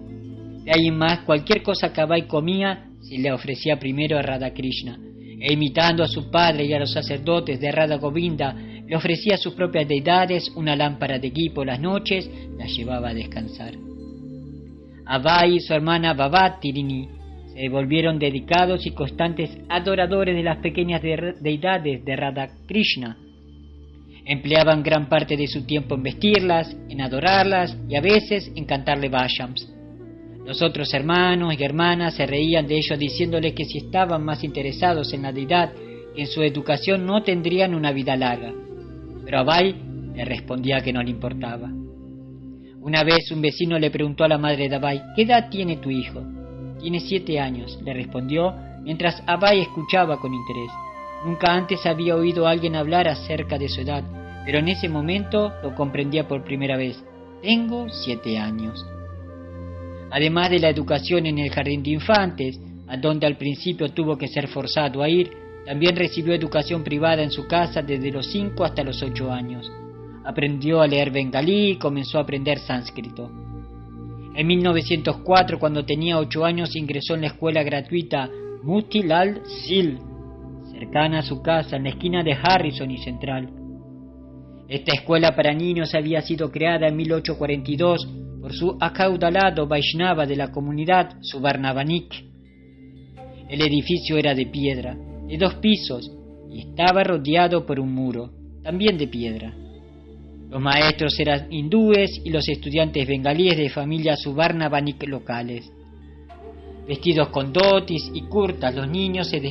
De ahí en más, cualquier cosa que Abai comía se le ofrecía primero a Radha Krishna, e imitando a su padre y a los sacerdotes de Radha Govinda, le ofrecía a sus propias deidades una lámpara de ghee por las noches y las llevaba a descansar. Abai y su hermana Bhavatirini se volvieron dedicados y constantes adoradores de las pequeñas deidades de Radha Krishna. Empleaban gran parte de su tiempo en vestirlas, en adorarlas y a veces en cantarle bhajans. Los otros hermanos y hermanas se reían de ellos diciéndoles que si estaban más interesados en la deidad que en su educación no tendrían una vida larga. Pero Abai le respondía que no le importaba. Una vez un vecino le preguntó a la madre de Abai, ¿qué edad tiene tu hijo? Tiene 7 años, le respondió mientras Abai escuchaba con interés. Nunca antes había oído a alguien hablar acerca de su edad, pero en ese momento lo comprendía por primera vez. Tengo 7 años. Además de la educación en el jardín de infantes, a donde al principio tuvo que ser forzado a ir, también recibió educación privada en su casa desde los 5 hasta los 8 años. Aprendió a leer bengalí y comenzó a aprender sánscrito. En 1904, cuando tenía 8 años, ingresó en la escuela gratuita Motilal Sil, cercana a su casa, en la esquina de Harrison y Central. Esta escuela para niños había sido creada en 1842 por su acaudalado Vaishnava de la comunidad Suvarnavanik. El edificio era de piedra, de 2 pisos, y estaba rodeado por un muro, también de piedra. Los maestros eran hindúes y los estudiantes bengalíes de familias Suvarnavanik locales. Vestidos con dhotis y kurtas, los niños se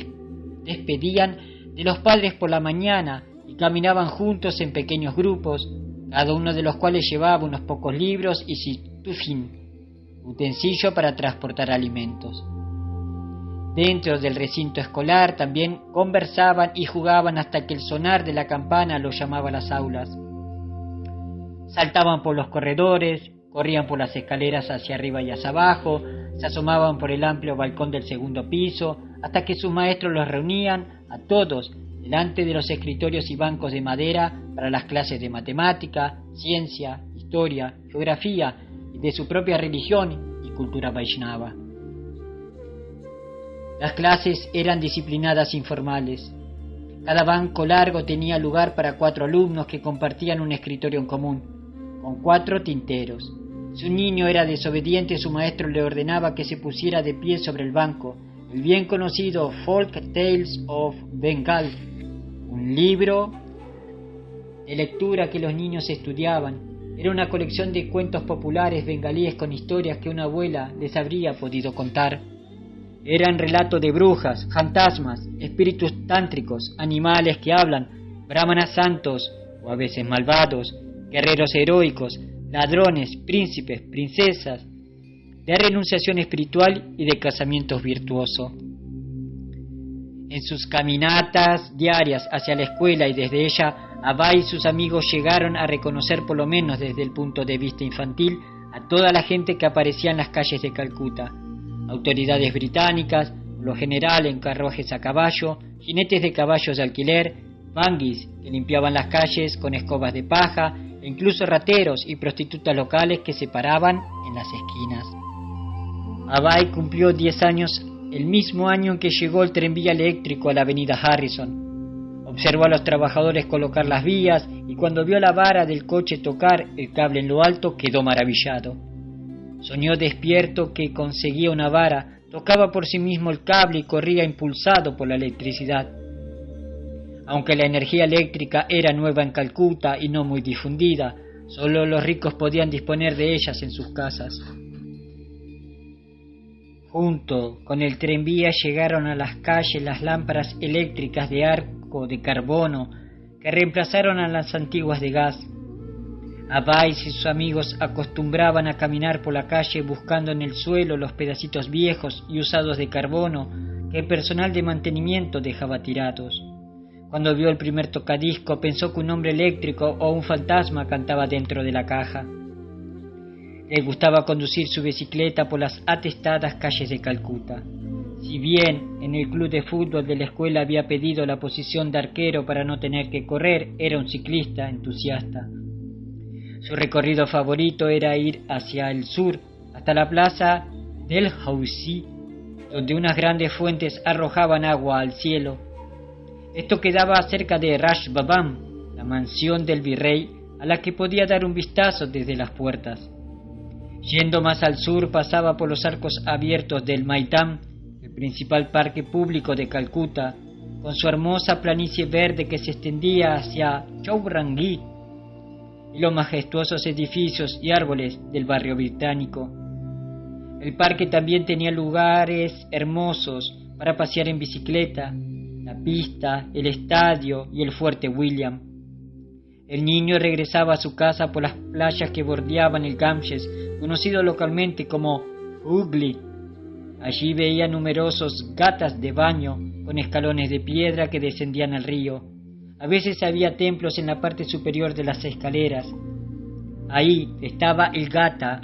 despedían de los padres por la mañana y caminaban juntos en pequeños grupos, cada uno de los cuales llevaba unos pocos libros y situfin, utensilio para transportar alimentos. Dentro del recinto escolar también conversaban y jugaban hasta que el sonar de la campana los llamaba a las aulas. Saltaban por los corredores, corrían por las escaleras hacia arriba y hacia abajo, se asomaban por el amplio balcón del 2º piso, hasta que sus maestros los reunían a todos delante de los escritorios y bancos de madera para las clases de matemática, ciencia, historia, geografía y de su propia religión y cultura vaishnava. Las clases eran disciplinadas informales. Cada banco largo tenía lugar para 4 alumnos que compartían un escritorio en común, con 4 tinteros. Si un niño era desobediente, su maestro le ordenaba que se pusiera de pie sobre el banco. El bien conocido Folk Tales of Bengal, un libro de lectura que los niños estudiaban, era una colección de cuentos populares bengalíes con historias que una abuela les habría podido contar. Eran relatos de brujas, fantasmas, espíritus tántricos, animales que hablan, brahmanas santos o a veces malvados, guerreros heroicos, ladrones, príncipes, princesas, de renunciación espiritual y de casamientos virtuosos. En sus caminatas diarias hacia la escuela y desde ella, Abai y sus amigos llegaron a reconocer, por lo menos desde el punto de vista infantil, a toda la gente que aparecía en las calles de Calcuta. Autoridades británicas, por lo general en carruajes a caballo, jinetes de caballos de alquiler, banguis que limpiaban las calles con escobas de paja, e incluso rateros y prostitutas locales que se paraban en las esquinas. Abai cumplió 10 años el mismo año en que llegó el tranvía eléctrico a la avenida Harrison. Observó a los trabajadores colocar las vías y cuando vio la vara del coche tocar el cable en lo alto quedó maravillado. Soñó despierto que conseguía una vara, tocaba por sí mismo el cable y corría impulsado por la electricidad. Aunque la energía eléctrica era nueva en Calcuta y no muy difundida, solo los ricos podían disponer de ellas en sus casas. Junto con el tranvía llegaron a las calles las lámparas eléctricas de arco de carbono que reemplazaron a las antiguas de gas. Abais y sus amigos acostumbraban a caminar por la calle buscando en el suelo los pedacitos viejos y usados de carbono que el personal de mantenimiento dejaba tirados. Cuando vio el primer tocadisco pensó que un hombre eléctrico o un fantasma cantaba dentro de la caja. Le gustaba conducir su bicicleta por las atestadas calles de Calcuta. Si bien en el club de fútbol de la escuela había pedido la posición de arquero para no tener que correr, era un ciclista entusiasta. Su recorrido favorito era ir hacia el sur, hasta la plaza del Hausi, donde unas grandes fuentes arrojaban agua al cielo. Esto quedaba cerca de Raj Babam, la mansión del virrey, a la que podía dar un vistazo desde las puertas. Yendo más al sur pasaba por los arcos abiertos del Maidán, el principal parque público de Calcuta, con su hermosa planicie verde que se extendía hacia Chaurangí, y los majestuosos edificios y árboles del barrio británico. El parque también tenía lugares hermosos para pasear en bicicleta, la pista, el estadio y el fuerte William. El niño regresaba a su casa por las playas que bordeaban el Ganges, conocido localmente como Hooghly. Allí veía numerosos gatas de baño con escalones de piedra que descendían al río. A veces había templos en la parte superior de las escaleras. Ahí estaba el Gata,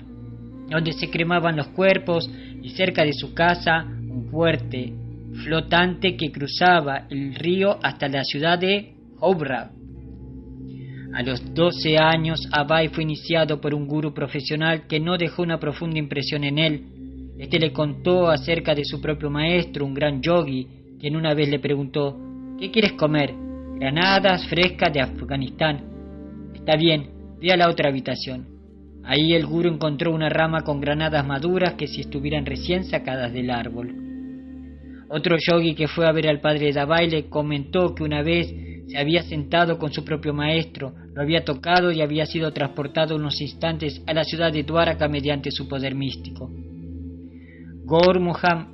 donde se cremaban los cuerpos, y cerca de su casa un puente flotante que cruzaba el río hasta la ciudad de Howrah. A los 12 años, Abai fue iniciado por un gurú profesional que no dejó una profunda impresión en él. Este le contó acerca de su propio maestro, un gran yogi, quien una vez le preguntó: ¿qué quieres comer? Granadas frescas de Afganistán. Está bien, ve a la otra habitación. Ahí el gurú encontró una rama con granadas maduras que si estuvieran recién sacadas del árbol. Otro yogi que fue a ver al padre de Abai le comentó que una vez se había sentado con su propio maestro, lo había tocado y había sido transportado unos instantes a la ciudad de Dwaraka mediante su poder místico. Gaur Mohan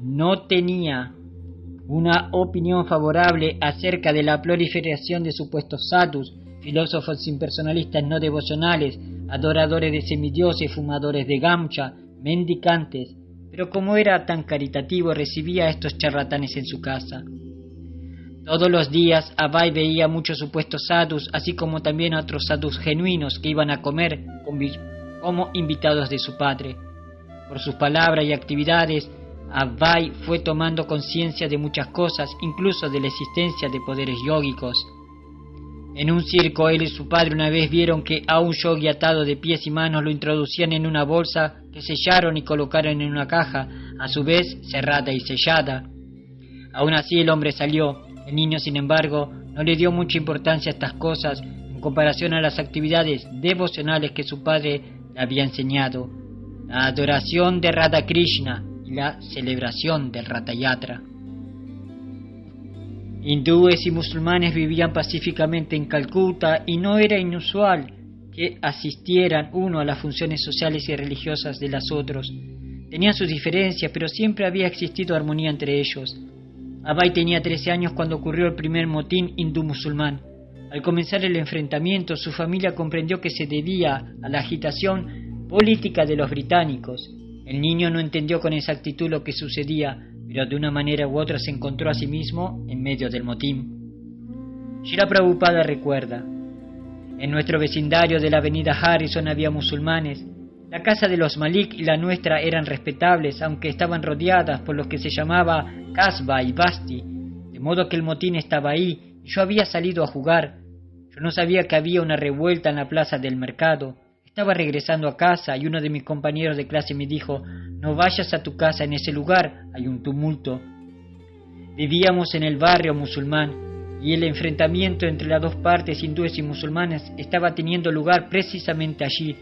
no tenía una opinión favorable acerca de la proliferación de supuestos sadhus, filósofos impersonalistas no devocionales, adoradores de semidioses, fumadores de gamcha, mendicantes, pero como era tan caritativo recibía a estos charlatanes en su casa. Todos los días Abai veía muchos supuestos sadhus, así como también a otros sadhus genuinos que iban a comer como invitados de su padre. Por sus palabras y actividades, Abai fue tomando conciencia de muchas cosas, incluso de la existencia de poderes yógicos. En un circo, él y su padre una vez vieron que a un yogi atado de pies y manos lo introducían en una bolsa que sellaron y colocaron en una caja, a su vez cerrada y sellada. Aún así el hombre salió. El niño, sin embargo, no le dio mucha importancia a estas cosas en comparación a las actividades devocionales que su padre le había enseñado: la adoración de Radha Krishna y la celebración del Ratha Yatra. Hindúes y musulmanes vivían pacíficamente en Calcuta y no era inusual que asistieran uno a las funciones sociales y religiosas de los otros. Tenían sus diferencias, pero siempre había existido armonía entre ellos. Abai tenía 13 años cuando ocurrió el primer motín hindú-musulmán. Al comenzar el enfrentamiento, su familia comprendió que se debía a la agitación política de los británicos. El niño no entendió con exactitud lo que sucedía, pero de una manera u otra se encontró a sí mismo en medio del motín. Srila Prabhupada recuerda: en nuestro vecindario de la avenida Harrison había musulmanes. La casa de los Malik y la nuestra eran respetables, aunque estaban rodeadas por los que se llamaba Kasba y Basti, de modo que el motín estaba ahí y yo había salido a jugar. Yo no sabía que había una revuelta en la plaza del mercado. Estaba regresando a casa y uno de mis compañeros de clase me dijo: no vayas a tu casa, en ese lugar hay un tumulto. Vivíamos en el barrio musulmán. y el enfrentamiento entre las dos partes, hindúes y musulmanes, estaba teniendo lugar precisamente allí.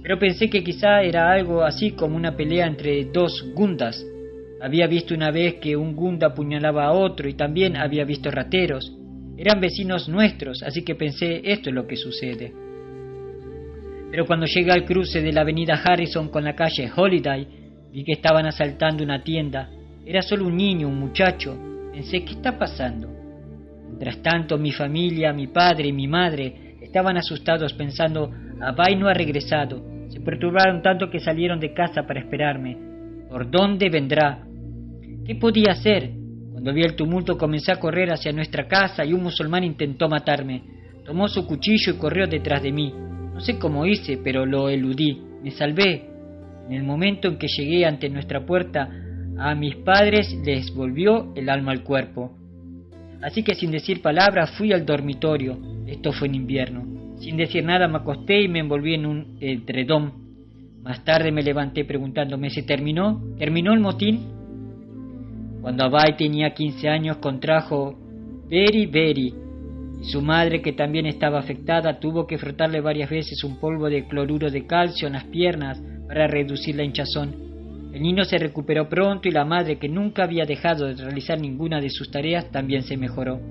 Pero pensé que quizá era algo así como una pelea entre dos gundas. Había visto una vez que un gunda apuñalaba a otro y también había visto rateros. Eran vecinos nuestros, así que pensé, esto es lo que sucede. Pero cuando llegué al cruce de la avenida Harrison con la calle Holiday, vi que estaban asaltando una tienda. Era solo un niño, un muchacho. Pensé, ¿qué está pasando? Mientras tanto, mi familia, mi padre y mi madre estaban asustados pensando, Abai no ha regresado. Se perturbaron tanto que salieron de casa para esperarme. ¿Por dónde vendrá? ¿Qué podía hacer? Cuando vi el tumulto comencé a correr hacia nuestra casa y un musulmán intentó matarme. Tomó su cuchillo y corrió detrás de mí. No sé cómo hice, pero lo eludí. Me salvé. En el momento en que llegué ante nuestra puerta, a mis padres les volvió el alma al cuerpo. Así que sin decir palabra fui al dormitorio. Esto fue en invierno. Sin decir nada me acosté y me envolví en un edredón. Más tarde me levanté preguntándome, ¿se terminó? ¿Terminó el motín? Cuando Abai tenía 15 años contrajo beriberi y su madre, que también estaba afectada, tuvo que frotarle varias veces un polvo de cloruro de calcio en las piernas para reducir la hinchazón. El niño se recuperó pronto y la madre, que nunca había dejado de realizar ninguna de sus tareas, también se mejoró.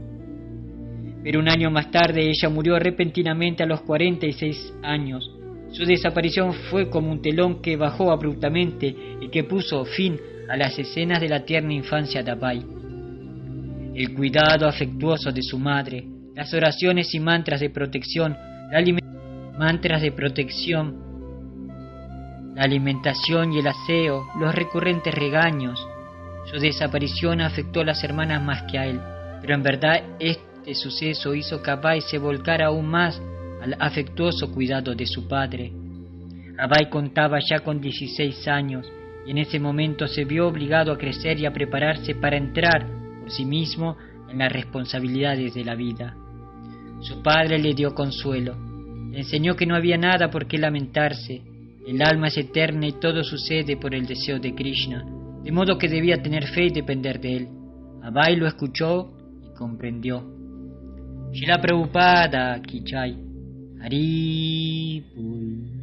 Pero un año más tarde ella murió repentinamente a los 46 años. Su desaparición fue como un telón que bajó abruptamente y que puso fin a las escenas de la tierna infancia de Abai. El cuidado afectuoso de su madre, las oraciones y mantras de protección, la alimentación y el aseo, los recurrentes regaños. Su desaparición afectó a las hermanas más que a él, pero en verdad este suceso hizo que Abai se volcara aún más al afectuoso cuidado de su padre. Abai contaba ya con 16 años y en ese momento se vio obligado a crecer y a prepararse para entrar por sí mismo en las responsabilidades de la vida. Su padre le dio consuelo, le enseñó que no había nada por qué lamentarse, el alma es eterna y todo sucede por el deseo de Krishna, de modo que debía tener fe y depender de él. Abai lo escuchó y comprendió. Srila Prabhupada Ki Jai. Haripul.